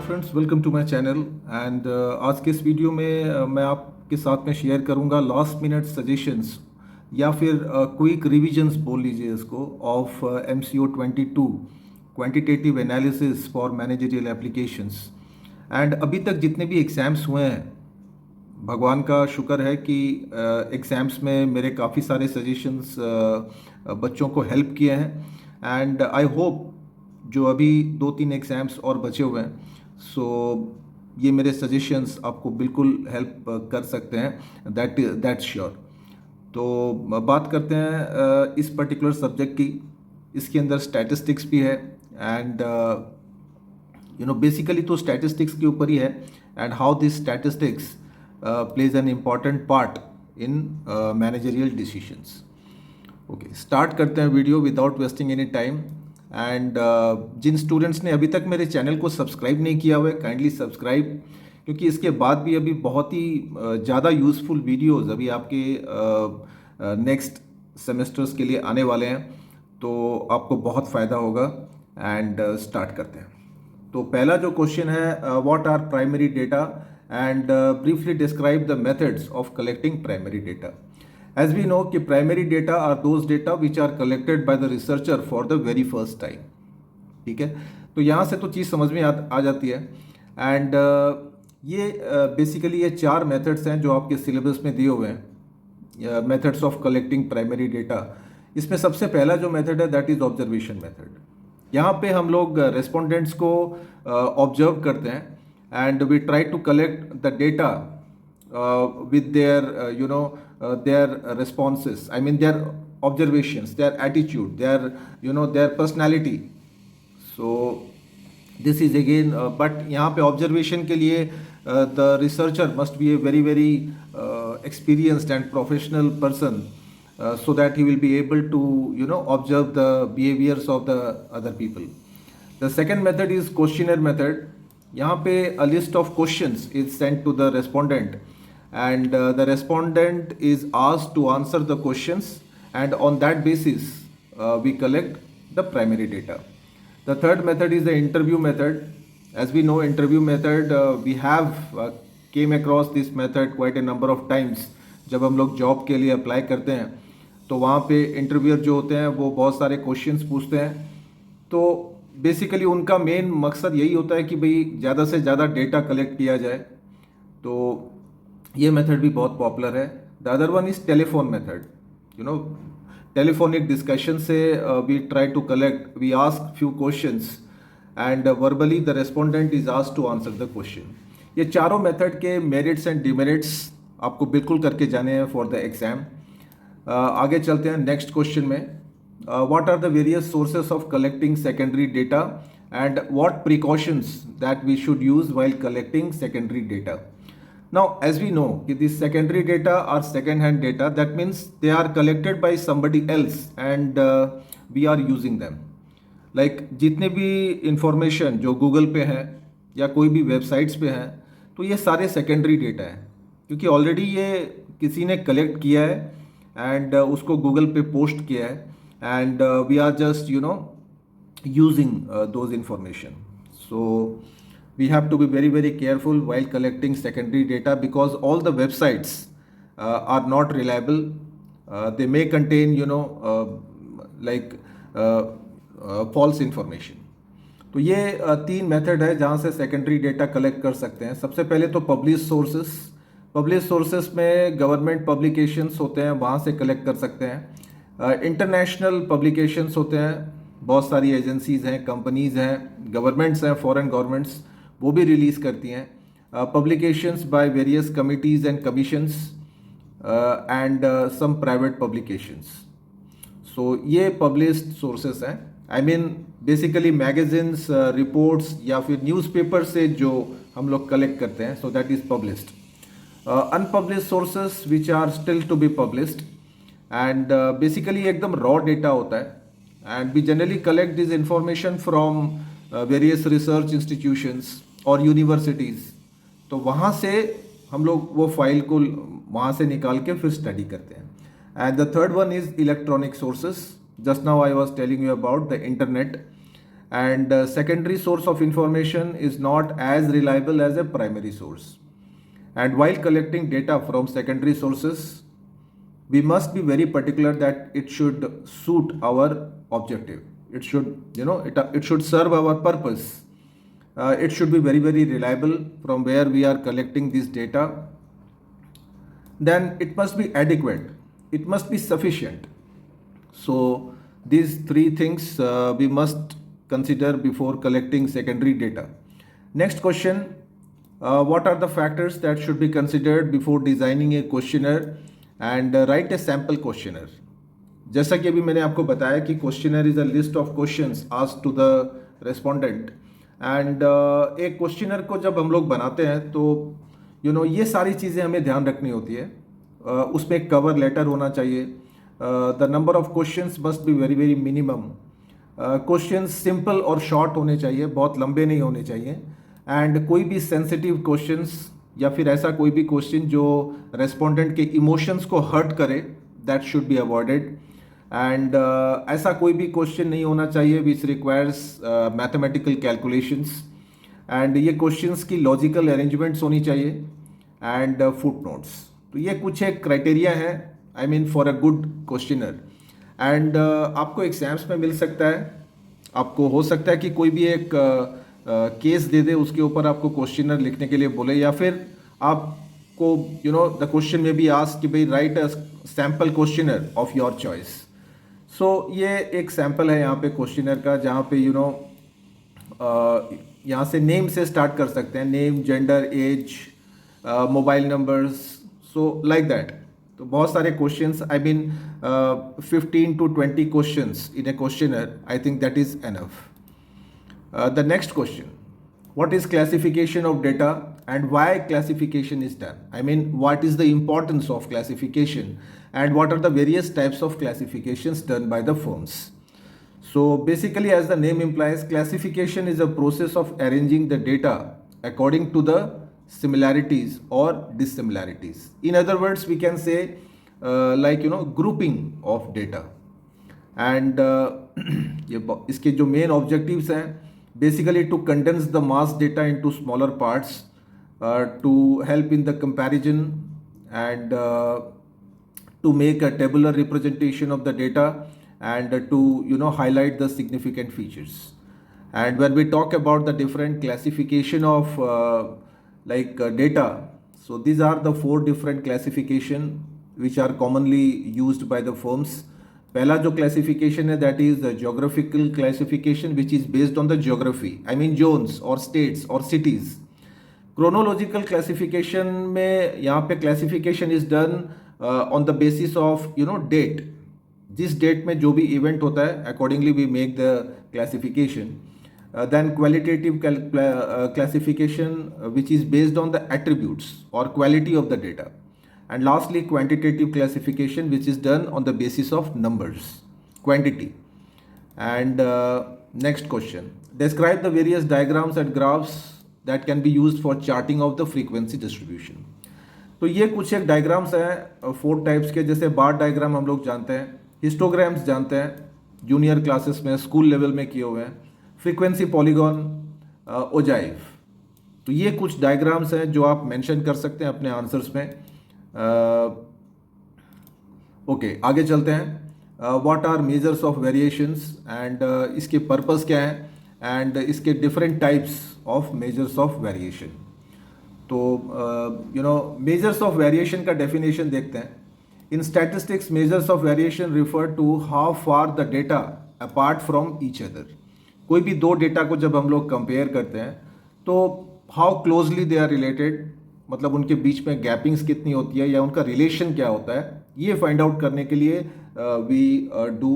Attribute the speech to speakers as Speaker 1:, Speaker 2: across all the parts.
Speaker 1: Friends, welcome to my channel. And आज के इस वीडियो में मैं आपके साथ में शेयर करूंगा लास्ट मिनट सजेशंस या फिर क्विक रिविजन्स बोल लीजिए इसको of MCO 22 quantitative analysis for managerial applications. And अभी तक जितने भी एग्ज़ाम्स हुए हैं, भगवान का शुक्र है कि एग्ज़ाम्स में मेरे काफ़ी सारे सजेशंस बच्चों को हेल्प किए हैं। एंड आई होप जो अभी 2-3 एग्ज़ाम्स और बचे हुए हैं, सो ये मेरे सजेशंस आपको बिल्कुल हेल्प कर सकते हैं, दैट्स श्योर। तो बात करते हैं इस पर्टिकुलर सब्जेक्ट की। इसके अंदर स्टैटिस्टिक्स भी है एंड बेसिकली तो स्टैटिस्टिक्स के ऊपर ही है and how this statistics plays an important part in managerial decisions. Okay, start करते हैं video without wasting any time. And जिन स्टूडेंट्स ने अभी तक मेरे चैनल को सब्सक्राइब नहीं किया हुआ है, काइंडली सब्सक्राइब, क्योंकि इसके बाद भी अभी बहुत ही ज़्यादा यूज़फुल वीडियोस अभी आपके नेक्स्ट सेमेस्टर्स के लिए आने वाले हैं, तो आपको बहुत फ़ायदा होगा। एंड स्टार्ट करते हैं। तो पहला जो क्वेश्चन है, what are primary data and briefly describe the methods of collecting primary data. As we know कि primary data are those data which are collected by the researcher for the very first time। ठीक है, तो यहाँ से तो चीज़ समझ में आ जाती है। एंड ये बेसिकली ये 4 मेथड्स हैं जो आपके सिलेबस में दिए हुए हैं, methods of collecting primary data. इसमें सबसे पहला जो मेथड है दैट इज़ ऑब्जर्वेशन मेथड। यहाँ पे हम लोग रेस्पोंडेंट्स को ऑब्जर्व करते हैं and we try to collect the data with their responses, I mean their observations, their attitude, their personality. So this is again but यहाँ पे observation के लिए the researcher must be a very experienced and professional person, so that he will be able to observe the behaviors of the other people. The second method is questionnaire method. यहाँ पे a list of questions is sent to the respondent and the respondent is asked to answer the questions, and on that basis we collect the primary data. The third method is the interview method. As we know, interview method, we have came across this method quite a number of times. जब हम लोग job के लिए apply करते हैं तो वहाँ पे इंटरव्यूअर जो होते हैं वो बहुत सारे क्वेश्चंस पूछते हैं। तो बेसिकली उनका मेन मकसद यही होता है कि भाई ज़्यादा से ज़्यादा डेटा कलेक्ट किया जाए। तो ये मेथड भी बहुत पॉपुलर है। The other one is telephone method. Telephonic discussion से we try to collect, we ask few questions and verbally the respondent is asked to answer the question. ये चारों मेथड के मेरिट्स एंड डिमेरिट्स आपको बिल्कुल करके जाने हैं फॉर द एग्ज़ाम। आगे चलते हैं नेक्स्ट क्वेश्चन में। What are the various sources of collecting secondary data and what precautions that we should use while collecting secondary data? Now, as we know, these secondary data are second-hand data. That means they are collected by somebody else and we are using them. Like जितने भी information जो Google पे हैं या कोई भी websites पे हैं, तो ये सारे secondary data हैं, क्योंकि ऑलरेडी ये किसी ने कलेक्ट किया है एंड उसको गूगल पे पोस्ट किया है, and we are just using those information. So we have to be very careful while collecting secondary data, because all the websites are not reliable. They may contain false information. तो ये 3 method है जहाँ से secondary data collect कर सकते हैं। सबसे पहले तो पब्लिश सोर्सेस में गवर्नमेंट पब्लिकेशंस होते हैं, वहाँ से कलेक्ट कर सकते हैं। इंटरनेशनल पब्लिकेशंस होते हैं, बहुत सारी एजेंसीज़ हैं, कंपनीज़ हैं, गवर्नमेंट्स हैं, फॉरेन गवर्नमेंट्स, वो भी रिलीज़ करती हैं। Publications by various committees and commissions and some private publications. So ये पब्लिश्ड सोर्सेस हैं। I mean basically magazines, reports या फिर न्यूज़पेपर से जो हम लोग कलेक्ट करते हैं, so that is published. Unpublished sources which are still to be published and basically एकदम रॉ डेटा होता है and we generally collect this information from various research institutions और यूनिवर्सिटीज़। तो वहाँ से हम लोग वो फाइल को वहाँ से निकाल के फिर स्टडी करते हैं। And the third one is electronic sources. Just now I was telling you about the internet and secondary source of information is not as reliable as a primary source. And while collecting data from secondary sources, we must be very particular that it should suit our objective. It should, it should serve our purpose. It should be very, very reliable from where we are collecting this data. Then it must be adequate. It must be sufficient. So these three things we must consider before collecting secondary data. Next question, what are the factors that should be considered before designing a questionnaire and write a sample questionnaire? जैसा कि अभी मैंने आपको बताया कि questionnaire is a list of questions asked to the respondent and एक questionnaire को जब हम लोग बनाते हैं तो ये सारी चीज़ें हमें ध्यान रखनी होती है. उसमें एक कवर लेटर होना चाहिए. The number of questions must be very very minimum. Questions simple और शॉर्ट होने चाहिए, बहुत लंबे नहीं होने चाहिए. एंड कोई भी सेंसिटिव क्वेश्चंस या फिर ऐसा कोई भी क्वेश्चन जो रेस्पोंडेंट के इमोशंस को हर्ट करे, that should be avoided. And ऐसा कोई भी क्वेश्चन नहीं होना चाहिए which requires mathematical calculations. And ये क्वेश्चंस की लॉजिकल अरेंजमेंट्स होनी चाहिए एंड फुट नोट्स. तो ये कुछ एक क्राइटेरिया है, I mean for a good questionnaire. And आपको एग्जाम्स में मिल सकता है, आपको हो सकता है कि कोई भी एक केस दे दे, उसके ऊपर आपको क्वेश्चनर लिखने के लिए बोले, या फिर आपको द क्वेश्चन में भी आस्क कि भाई write a sample questionnaire of your choice. So ये एक सैम्पल है यहाँ पे क्वेश्चनर का, जहाँ पे यहाँ से नेम से स्टार्ट कर सकते हैं, name, gender, age, mobile numbers, so like that. तो बहुत सारे questions, I mean 15 to 20 questions in a questionnaire, I think that is enough. The next question, what is classification of data and why classification is done? I mean, what is the importance of classification and what are the various types of classifications done by the firms? So basically, as the name implies, classification is a process of arranging the data according to the similarities or dissimilarities. In other words, we can say grouping of data. And इसके जो main objectives हैं, basically to condense the mass data into smaller parts, to help in the comparison and to make a tabular representation of the data and to highlight the significant features. And when we talk about the different classification of data, so these are the 4 different classification which are commonly used by the firms. पहला जो classification है that is geographical classification which is based on the geography, I mean zones और states और cities. Chronological classification में यहाँ पे classification is done on the basis of date. जिस date में जो भी इवेंट होता है accordingly we make the classification. Then qualitative classification which is based on the attributes और quality of the data. And lastly, quantitative classification, which is done on the basis of numbers, quantity. And next question, describe the various diagrams and graphs that can be used for charting of the frequency distribution. तो ये कुछ एक diagrams हैं 4 types के. जैसे बार diagram हम लोग जानते हैं, हिस्टोग्राम्स जानते हैं, जूनियर क्लासेस में स्कूल लेवल में किए हुए हैं, फ्रीक्वेंसी पॉलीगॉन, ओजाइव. तो ये कुछ डायग्राम्स हैं जो आप मेंशन कर सकते हैं अपने आंसर्स में. ओके, आगे चलते हैं. What are measures of variations and इसके पर्पस क्या है एंड इसके different types of measures of variation. तो मेजर्स ऑफ वेरिएशन का डेफिनेशन देखते हैं. In statistics measures of variation refer to how far the data apart from each other. कोई भी 2 डेटा को जब हम लोग कंपेयर करते हैं तो how closely they are related, मतलब उनके बीच में गैपिंग्स कितनी होती है या उनका रिलेशन क्या होता है, ये फाइंड आउट करने के लिए we do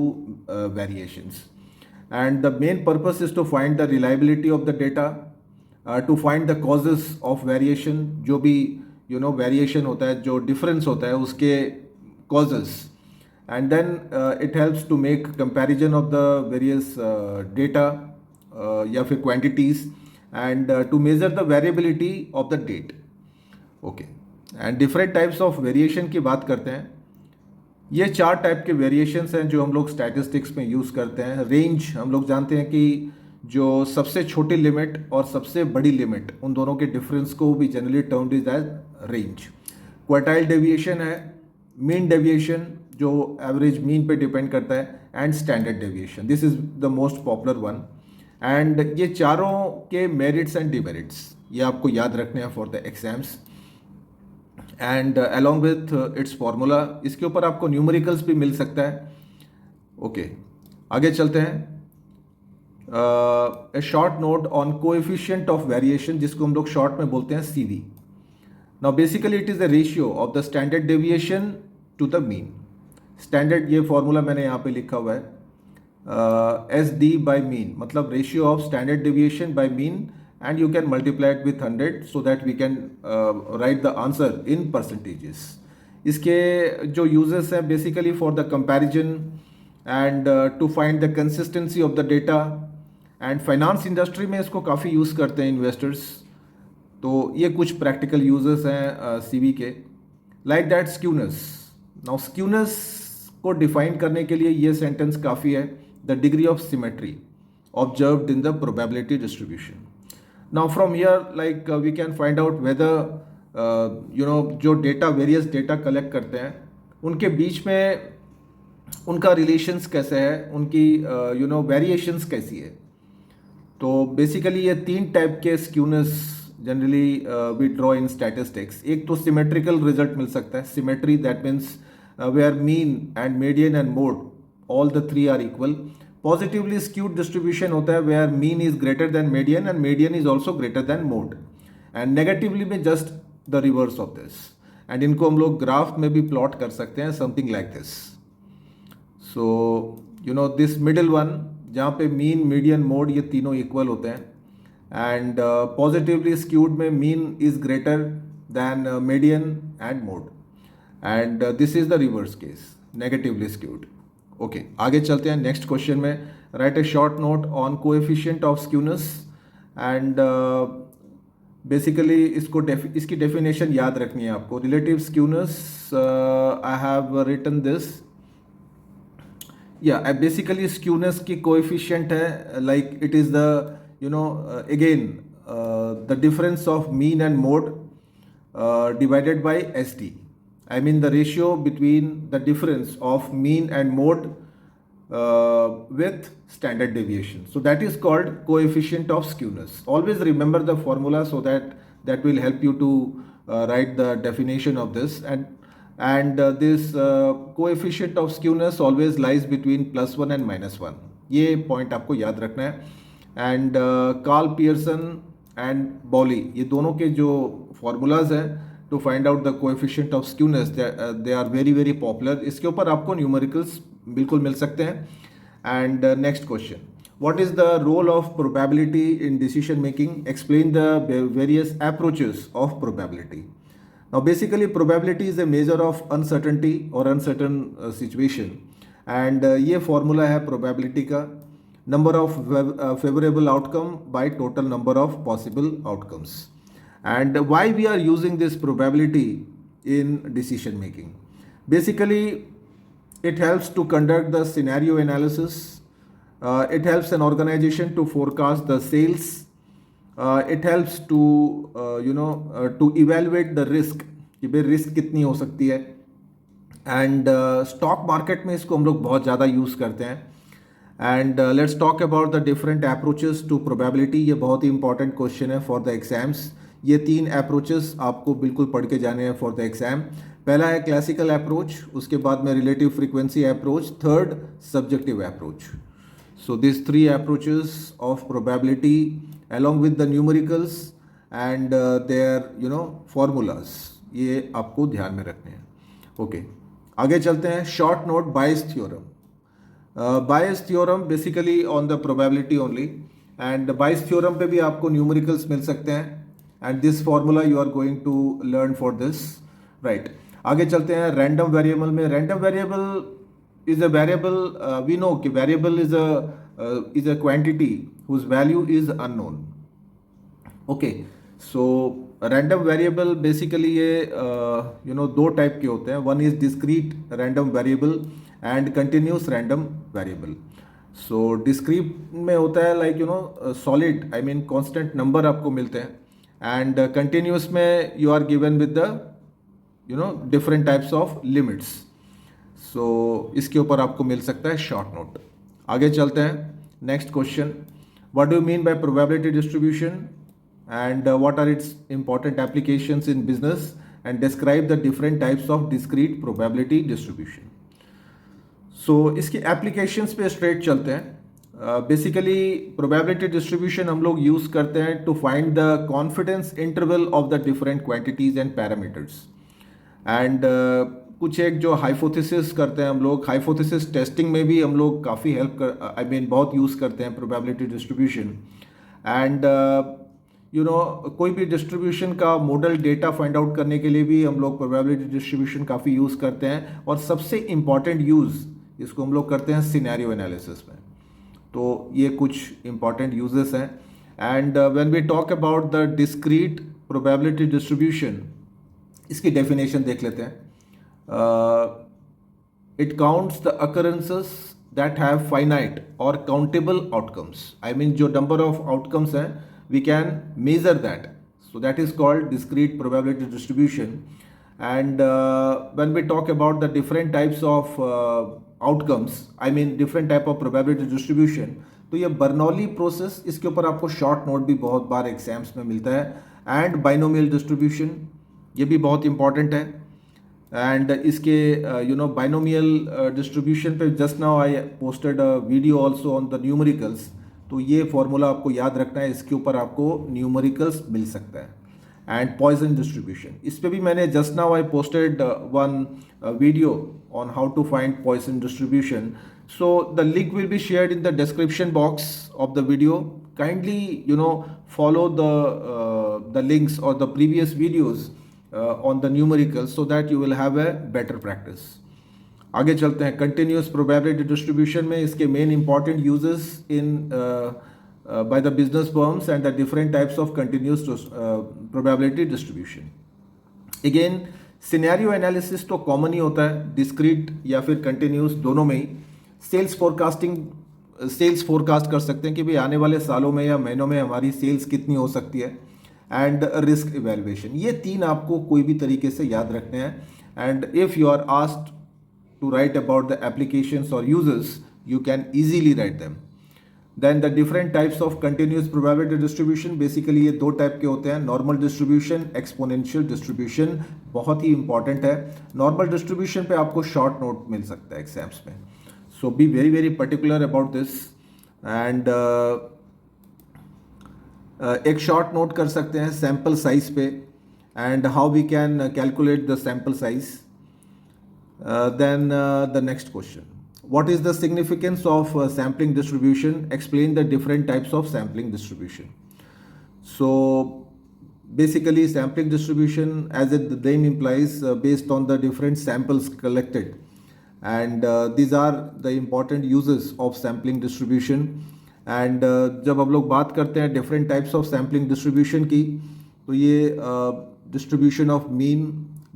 Speaker 1: variations. And the main purpose is to find the reliability of the data, to find the causes of variation. जो भी वेरिएशन होता है, जो डिफरेंस होता है, उसके causes. And then it helps to make comparison of the various data या फिर quantities and to measure the variability of the data. Okay, and different types of variation की बात करते हैं. ये 4 टाइप के वेरिएशंस हैं जो हम लोग स्टैटिस्टिक्स में यूज़ करते हैं. रेंज, हम लोग जानते हैं कि जो सबसे छोटी लिमिट और सबसे बड़ी लिमिट, उन दोनों के डिफरेंस को भी generally termed is as range. Quartile deviation है, मीन डेविएशन जो एवरेज मीन पे डिपेंड करता है, and standard deviation, this is the most popular one. And ये चारों के मेरिट्स एंड डिमेरिट्स ये आपको याद रखने हैं for the exams, and along with its formula. इसके ऊपर आपको न्यूमेरिकल्स भी मिल सकता है। ओके, आगे चलते हैं। A short note on coefficient of variation, जिसको हम लोग शॉर्ट में बोलते हैं CV। Now basically it is the ratio of the standard deviation to the mean. Standard, ये फॉर्मूला मैंने यहाँ पे लिखा हुआ है, SD बाय मीन, मतलब ratio of standard deviation by mean, and you can multiply it with 100 so that we can write the answer in percentages. इसके जो uses हैं basically for the comparison and to find the consistency of the data, and finance industry में इसको काफ़ी use करते हैं investors। तो ये कुछ practical uses हैं CV के। like that skewness, now skewness को define करने के लिए ये sentence काफ़ी है, the degree of symmetry observed in the probability distribution. Now from here like we can find out whether जो डेटा, वेरियस डेटा कलेक्ट करते हैं, उनके बीच में उनका रिलेशंस कैसे है, उनकी वेरिएशंस कैसी है। तो बेसिकली ये 3 टाइप के skewness generally we draw in statistics. एक तो सिमेट्रिकल रिजल्ट मिल सकता है, symmetry that means where mean and median and mode all the 3 are equal. Positively skewed distribution होता है where mean is greater than median and median is also greater than mode, and negatively में just the reverse of this. And इनको हम लोग graph में भी plot कर सकते हैं, something like this. So this middle one जहाँ पे मीन, मीडियन, मोड ये तीनों इक्वल होते हैं, एंड पॉजिटिवली स्क्यूड में mean is greater than median and mode, and this is the reverse case, negatively skewed. Okay, आगे चलते हैं नेक्स्ट क्वेश्चन में। Write a short note on coefficient of skewness, and basically इसकी definition याद रखनी है आपको। Relative skewness, I have written this, या बेसिकली स्क्यूनेस की कोएफिशिएंट है like it is the again the difference of mean and mode divided by SD. I mean the ratio between the difference of mean and mode with standard deviation. So that is called coefficient of skewness. Always remember the formula so that will help you to write the definition of this. And this coefficient of skewness always lies between +1 and -1. ये point आपको याद रखना है. And Carl Pearson and Bowley, ये दोनों के जो formulas हैं to find out the coefficient of skewness, they are very very popular. इसके ऊपर आपको न्यूमेरिकल्स बिल्कुल मिल सकते हैं. And next question, what is the role of probability in decision making? Explain the various approaches of probability. Now basically probability is a measure of uncertainty or uncertain situation, and ये formula है probability का, number of favorable outcome by total number of possible outcomes. And why we are using this probability in decision making? Basically it helps to conduct the scenario analysis, it helps an organization to forecast the sales, it helps to to evaluate the risk कि भाई risk कितनी हो सकती है, and stock market में इसको हम लोग बहुत ज़्यादा यूज़ करते हैं. And let's talk about the different approaches to probability. ये बहुत ही इंपॉर्टेंट क्वेश्चन है फॉर द एग्जाम्स. ये 3 अप्रोचेस आपको बिल्कुल पढ़ के जाने हैं फॉर द एग्जाम. पहला है क्लासिकल अप्रोच, उसके बाद में relative frequency approach, third subjective approach. So this 3 approaches of probability along with the numericals and their formulas, ये आपको ध्यान में रखने हैं. ओके, आगे चलते हैं. Short note, Bayes theorem. Bayes theorem basically on the probability only, and Bayes theorem पे भी आपको न्यूमेरिकल्स मिल सकते हैं, and this formula you are going to learn for this. Right, आगे चलते हैं. रैंडम वेरिएबल में, random variable is a variable, we know कि variable is a quantity whose value is unknown. Okay, so random variable basically ये 2 type के होते हैं. One is discrete random variable and continuous random variable. So discrete में होता है like solid, I mean constant number आपको मिलते हैं, एंड कंटिन्यूस में you are given with the different types of limits. So इसके ऊपर आपको मिल सकता है शॉर्ट नोट। आगे चलते हैं, next question, what do you mean by probability distribution and what are its important applications in business and describe the different types of discrete probability distribution. So इसके applications पे स्ट्रेट चलते हैं। Basically probability distribution हम लोग use करते हैं to find the confidence interval of the different quantities and parameters, and कुछ एक जो हाइपोथेसिस करते हैं हम लोग, हाइपोथेसिस टेस्टिंग में भी हम लोग काफ़ी हेल्प कर आई मीन बहुत यूज़ करते हैं प्रोबेबिलिटी डिस्ट्रीब्यूशन। एंड कोई भी डिस्ट्रीब्यूशन का मॉडल डेटा फाइंड आउट करने के लिए भी हम लोग प्रोबेबिलिटी डिस्ट्रीब्यूशन काफ़ी यूज़ करते हैं, और सबसे इम्पॉर्टेंट यूज़ इसको हम लोग करते हैं सिनेरियो एनालिसिस में। तो ये कुछ इंपॉर्टेंट यूजेस हैं। And when we talk about the discrete probability distribution, इसकी डेफिनेशन देख लेते हैं। It counts the occurrences that have finite और काउंटेबल आउटकम्स, आई मीन जो नंबर ऑफ आउटकम्स हैं we can measure that, so that is called discrete probability distribution. And when we talk about the different types of outcomes, I mean different type of probability distribution, तो ये Bernoulli process, इसके ऊपर आपको short note भी बहुत बार exams में मिलता है, एंड बाइनोमियल डिस्ट्रीब्यूशन, ये भी बहुत इंपॉर्टेंट है। एंड इसके बाइनोमियल डिस्ट्रीब्यूशन पे just now I posted a video also on the numericals, तो ये फॉर्मूला आपको याद रखना है, इसके ऊपर आपको न्यूमेरिकल्स मिल सकता है। एंड पॉइजन डिस्ट्रीब्यूशन, इस पे भी मैंने just now I posted one video on how to find Poisson distribution, so the link will be shared in the description box of the video. Kindly follow the links or the previous videos on the numericals so that you will have a better practice. आगे चलते हैं, continuous probability distribution में इसके main important uses in by the business firms and the different types of continuous probability distribution. Again, scenario analysis तो common ही होता है, discrete या फिर कंटिन्यूस दोनों में ही। सेल्स फोरकास्टिंग, सेल्स फोरकास्ट कर सकते हैं कि भाई आने वाले सालों में या महीनों में हमारी सेल्स कितनी हो सकती है, एंड रिस्क इवेल्युएशन, ये तीन आपको कोई भी तरीके से याद रखने हैं। And if you are asked to write about the applications or uses, you can easily write them. Then the different types of continuous probability distribution, basically ये दो टाइप के होते हैं, नॉर्मल डिस्ट्रीब्यूशन, एक्सपोनेंशियल डिस्ट्रीब्यूशन, बहुत ही important है। Normal distribution पे आपको शॉर्ट नोट मिल सकता है एग्जाम्स में, so be very very particular about this. And एक शॉर्ट नोट कर सकते हैं सैम्पल साइज पे, and how we can calculate the sample size. Then the next question, what is the significance of sampling distribution? Explain the different types of sampling distribution. So basically sampling distribution, as the name implies, based on the different samples collected, and these are the important uses of sampling distribution. And जब हम लोग बात करते हैं different types of sampling distribution की, तो ये distribution of mean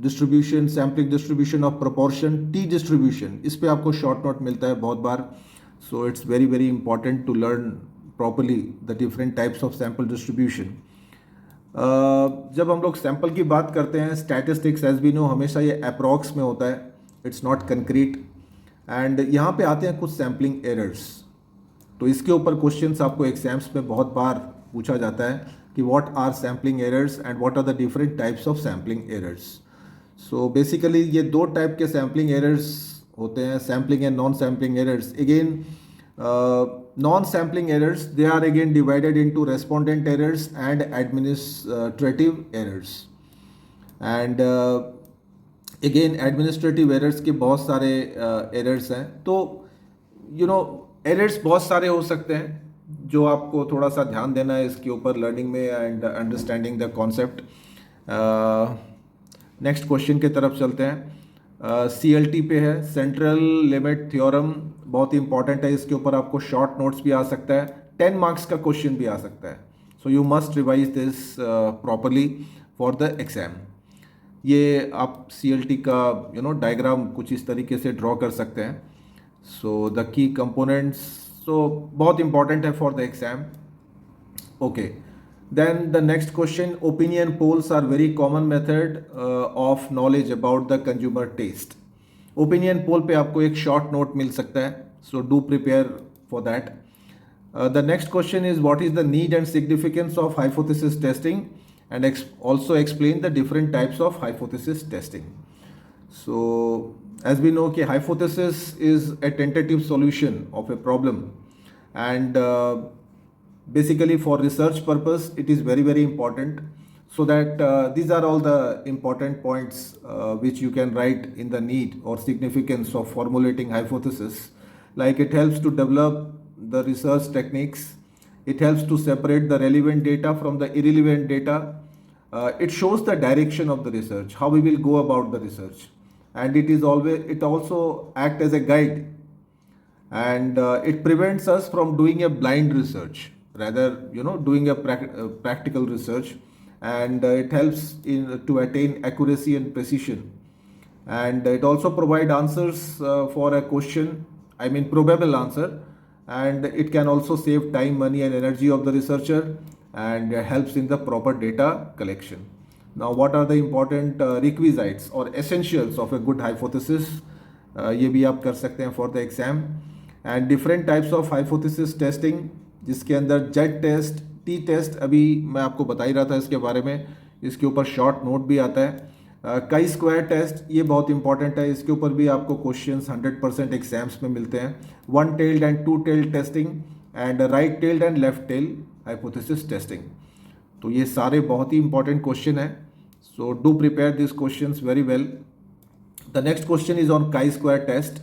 Speaker 1: distribution, sampling distribution of proportion, t distribution, इस पे आपको शॉर्ट नोट मिलता है बहुत बार। So it's very very important to learn properly the different types of sample distribution. जब हम लोग सैम्पल की बात करते हैं, स्टैटिस्टिक्स एज वी नो हमेशा ये अप्रॉक्स में होता है, इट्स नॉट कंक्रीट। एंड यहाँ पे आते हैं कुछ सैम्पलिंग एरर्स, तो इसके ऊपर क्वेश्चंस आपको एग्जाम्स में बहुत बार पूछा जाता है कि what are sampling errors and what are the different types of sampling errors. So basically ये दो टाइप के सैम्पलिंग एरर्स होते हैं, sampling and non sampling errors. Again non sampling errors, they are again divided into respondent errors and administrative errors. And again administrative errors के बहुत सारे errors हैं, तो एरर्स बहुत सारे हो सकते हैं जो आपको थोड़ा सा ध्यान देना है इसके ऊपर लर्निंग में and understanding the concept. Next question की तरफ चलते हैं। CLT पे है, सेंट्रल लिमिट थ्योरम, बहुत ही इंपॉर्टेंट है, इसके ऊपर आपको शॉर्ट नोट्स भी आ सकता है, 10 मार्क्स का क्वेश्चन भी आ सकता है। So you must revise this properly for the exam. ये आप CLT का डायग्राम कुछ इस तरीके से ड्रॉ कर सकते हैं। So the key components So बहुत important है for the exam. Okay. Then the next question, opinion polls are very common method of knowledge about the consumer taste. Opinion poll पे आपको एक short note मिल सकता है, so do prepare for that. The next question is what is the need and significance of hypothesis testing, and also explain the different types of hypothesis testing. So as we know कि hypothesis is a tentative solution of a problem, and basically for research purpose it is very very important, so that these are all the important points which you can write in the need or significance of formulating hypothesis. Like it helps to develop the research techniques, it helps to separate the relevant data from the irrelevant data, it shows the direction of the research, how we will go about the research, and it also act as a guide, and it prevents us from doing a blind research, rather doing a practical research, and it helps to attain accuracy and precision, and it also provide answers for a question, I mean probable answer, and it can also save time, money and energy of the researcher, and helps in the proper data collection. Now what are the important requisites or essentials of a good hypothesis? ये भी आप कर सकते हैं for the exam. And different types of hypothesis testing, जिसके अंदर Z test, T test, अभी मैं आपको बता ही रहा था इसके बारे में, इसके ऊपर शॉर्ट नोट भी आता है. कई स्क्वायर टेस्ट, ये बहुत इंपॉर्टेंट है, इसके ऊपर भी आपको क्वेश्चंस 100% एग्जाम्स में मिलते हैं. One tailed and two tailed testing, and right tailed and left tail hypothesis testing. तो ये सारे बहुत ही इंपॉर्टेंट क्वेश्चन है, so do prepare this questions very well. The next question is on chi square test,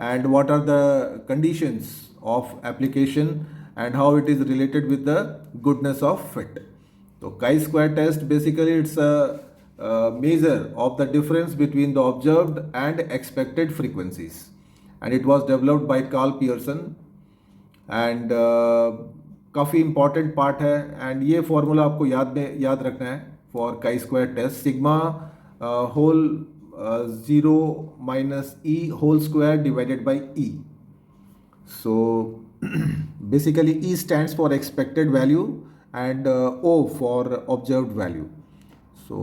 Speaker 1: and what are the conditions of application and how it is related with the goodness of fit. So chi-square test, basically it's a measure of the difference between the observed and expected frequencies, and it was developed by Carl Pearson, and काफ़ी important part है, and ये formula आपको याद रखना है for chi-square test. Sigma whole 0 minus e whole square divided by e. So basically E stands for expected value and O for observed value. So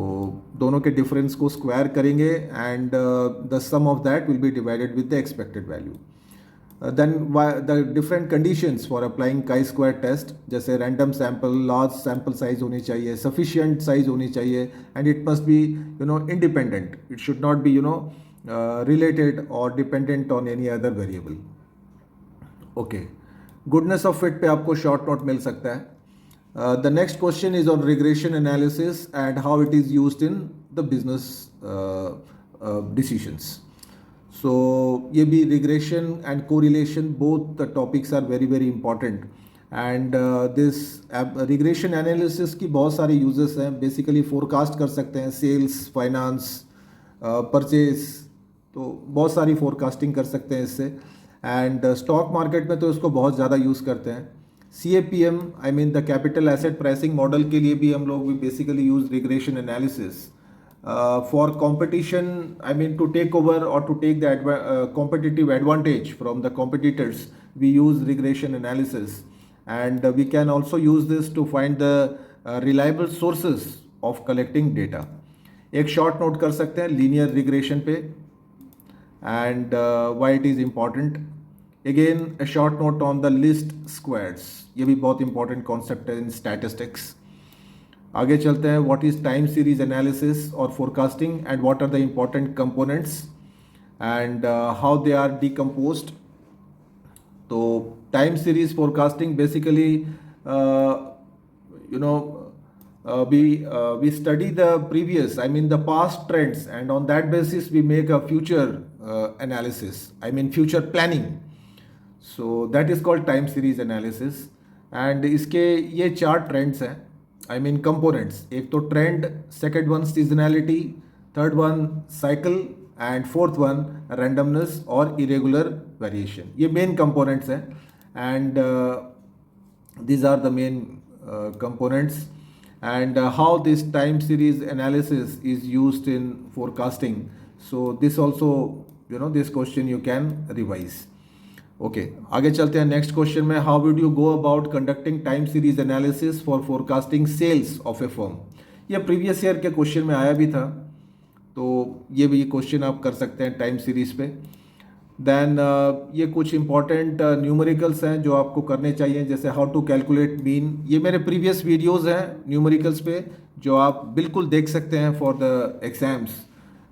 Speaker 1: दोनों के difference को square करेंगे, and the sum of that will be divided with the expected value. Then the different conditions for applying chi-square test, जैसे random sample, large sample size होनी चाहिए, sufficient size होनी चाहिए, and it must be independent. It should not be related or dependent on any other variable. Okay, goodness of fit पे आपको short note मिल सकता है. The next question is on regression analysis and how it is used in the business decisions. So ये भी regression and correlation, both the topics are very very important, and this regression analysis की बहुत सारी uses हैं. Basically forecast कर सकते हैं sales, finance, purchase, तो बहुत सारी forecasting कर सकते हैं इससे, and stock market में तो इसको बहुत ज़्यादा यूज़ करते हैं. CAPM, I mean the capital asset pricing model के लिए भी हम लोग भी basically use regression analysis. For competition, I mean to take over or to take the competitive advantage from the competitors, we use regression analysis, and we can also use this to find the reliable sources of collecting data. एक short note कर सकते हैं linear regression पे, and why it is important. Again a short note on the least squares, ये भी बहुत important concept है in statistics. आगे चलते हैं, what is time series analysis और forecasting, and what are the important components and how they are decomposed. तो time series forecasting basically we study the previous, I mean the past trends, and on that basis we make a future analysis, I mean future planning. So that is called time series analysis, and इसके ये 4 trends हैं, I mean components. एक तो trend, second one seasonality, third one cycle, and fourth one randomness or irregular variation. ये main components हैं, and these are the main components, and how this time series analysis is used in forecasting. So this also, this question you can revise. Okay आगे चलते हैं next question में. How would you go about conducting time series analysis for forecasting sales of a firm. ये previous year के question में आया भी था, तो ये भी क्वेश्चन आप कर सकते हैं टाइम सीरीज पे. देन ये कुछ इंपॉर्टेंट न्यूमेरिकल्स हैं जो आपको करने चाहिए, जैसे हाउ टू कैलकुलेट मीन. ये मेरे प्रीवियस वीडियोस हैं न्यूमेरिकल्स पे जो आप बिल्कुल देख सकते हैं for the exams.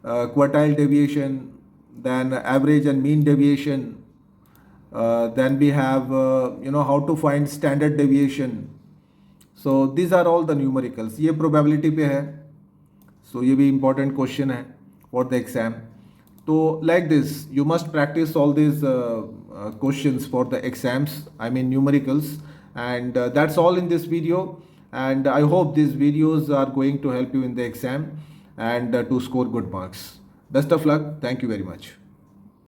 Speaker 1: Quartile deviation, then average and mean deviation, then we have how to find standard deviation. So these are all the numericals. ये probability पे है, so ये भी important question है for the exam. तो like this you must practice all these questions for the exams, I mean numericals, and that's all in this video, and I hope these videos are going to help you in the exam and to score good marks. Best of luck. Thank you very much.